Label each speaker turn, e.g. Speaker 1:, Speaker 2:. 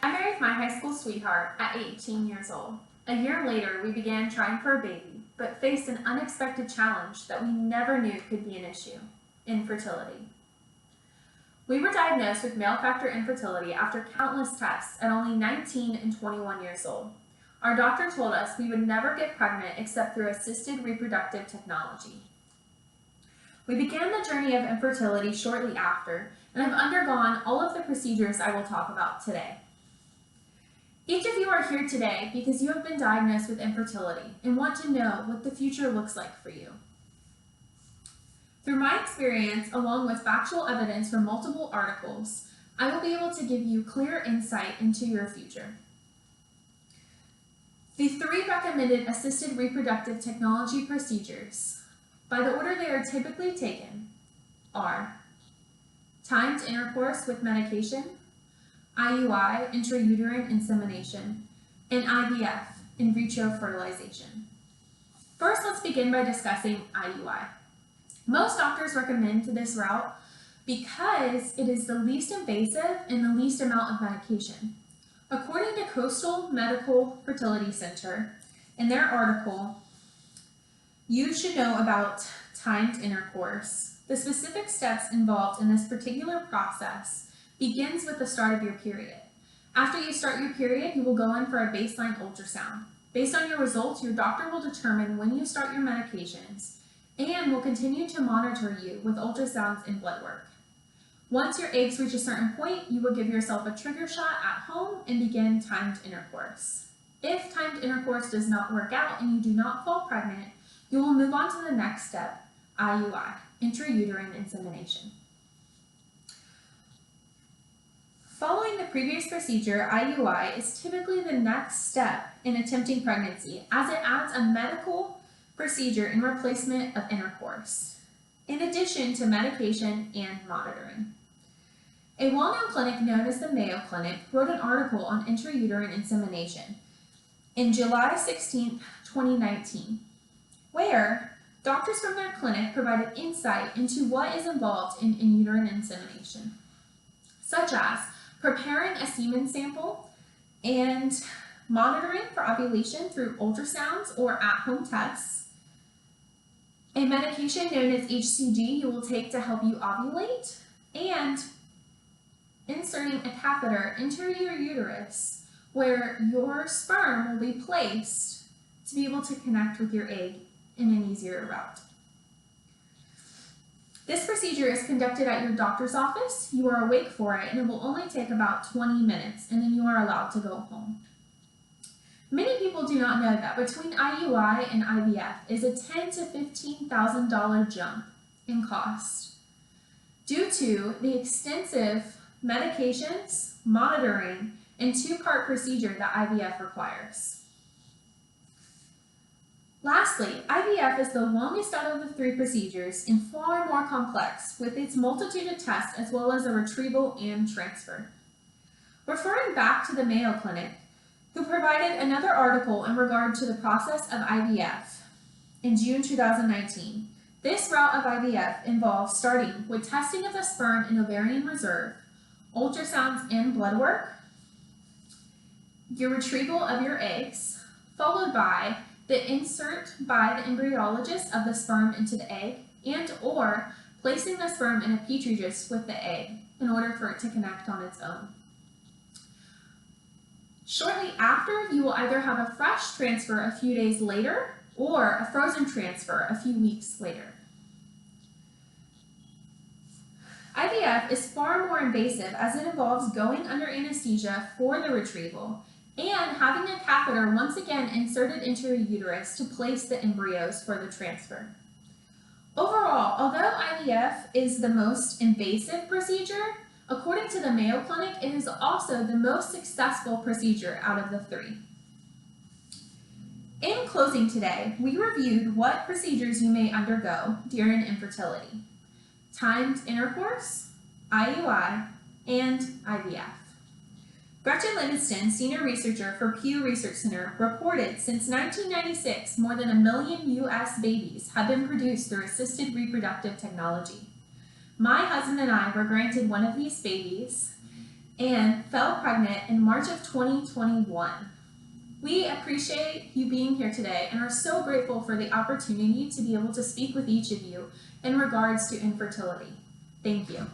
Speaker 1: I married my high school sweetheart at 18 years old. A year later, we began trying for a baby, but faced an unexpected challenge that we never knew could be an issue: infertility. We were diagnosed with male factor infertility after countless tests at only 19 and 21 years old. Our doctor told us we would never get pregnant except through assisted reproductive technology. We began the journey of infertility shortly after and have undergone all of the procedures I will talk about today. Each of you are here today because you have been diagnosed with infertility and want to know what the future looks like for you. Through my experience, along with factual evidence from multiple articles, I will be able to give you clear insight into your future. The 3 recommended assisted reproductive technology procedures, by the order they are typically taken, are timed intercourse with medication, IUI, intrauterine insemination, and IVF, in vitro fertilization. First, let's begin by discussing IUI. Most doctors recommend this route because it is the least invasive and the least amount of medication. According to Coastal Medical Fertility Center, in their article, "You should know about timed intercourse. The specific steps involved in this particular process begins with the start of your period. After you start your period, you will go in for a baseline ultrasound. Based on your results, your doctor will determine when you start your medications and will continue to monitor you with ultrasounds and blood work. Once your eggs reach a certain point, you will give yourself a trigger shot at home and begin timed intercourse. If timed intercourse does not work out and you do not fall pregnant, you will move on to the next step, IUI, intrauterine insemination. Following the previous procedure, IUI is typically the next step in attempting pregnancy, as it adds a medical procedure in replacement of intercourse, in addition to medication and monitoring. A well-known clinic known as the Mayo Clinic wrote an article on intrauterine insemination in July 16, 2019, where doctors from their clinic provided insight into what is involved in uterine insemination, such as preparing a semen sample and monitoring for ovulation through ultrasounds or at-home tests, a medication known as HCG you will take to help you ovulate, and inserting a catheter into your uterus where your sperm will be placed to be able to connect with your egg in an easier route. This procedure is conducted at your doctor's office. You are awake for it, and it will only take about 20 minutes, and then you are allowed to go home. Many people do not know that between IUI and IVF is a $10,000 to $15,000 jump in cost due to the extensive medications, monitoring, and 2-part procedure that IVF requires. Lastly, IVF is the longest out of the 3 procedures and far more complex with its multitude of tests as well as a retrieval and transfer. Referring back to the Mayo Clinic, who provided another article in regard to the process of IVF in June 2019, this route of IVF involves starting with testing of the sperm and ovarian reserve, ultrasounds and blood work, your retrieval of your eggs, followed by the insert by the embryologist of the sperm into the egg and or placing the sperm in a petri dish with the egg in order for it to connect on its own. Shortly after, you will either have a fresh transfer a few days later or a frozen transfer a few weeks later. IVF is far more invasive as it involves going under anesthesia for the retrieval and having a catheter once again inserted into your uterus to place the embryos for the transfer. Overall, although IVF is the most invasive procedure, according to the Mayo Clinic, it is also the most successful procedure out of the 3. In closing today, we reviewed what procedures you may undergo during infertility: timed intercourse, IUI, and IVF. Gretchen Livingston, senior researcher for Pew Research Center, reported since 1996 more than 1 million U.S. babies have been produced through assisted reproductive technology. My husband and I were granted one of these babies, and fell pregnant in March of 2021. We appreciate you being here today and are so grateful for the opportunity to be able to speak with each of you in regards to infertility. Thank you.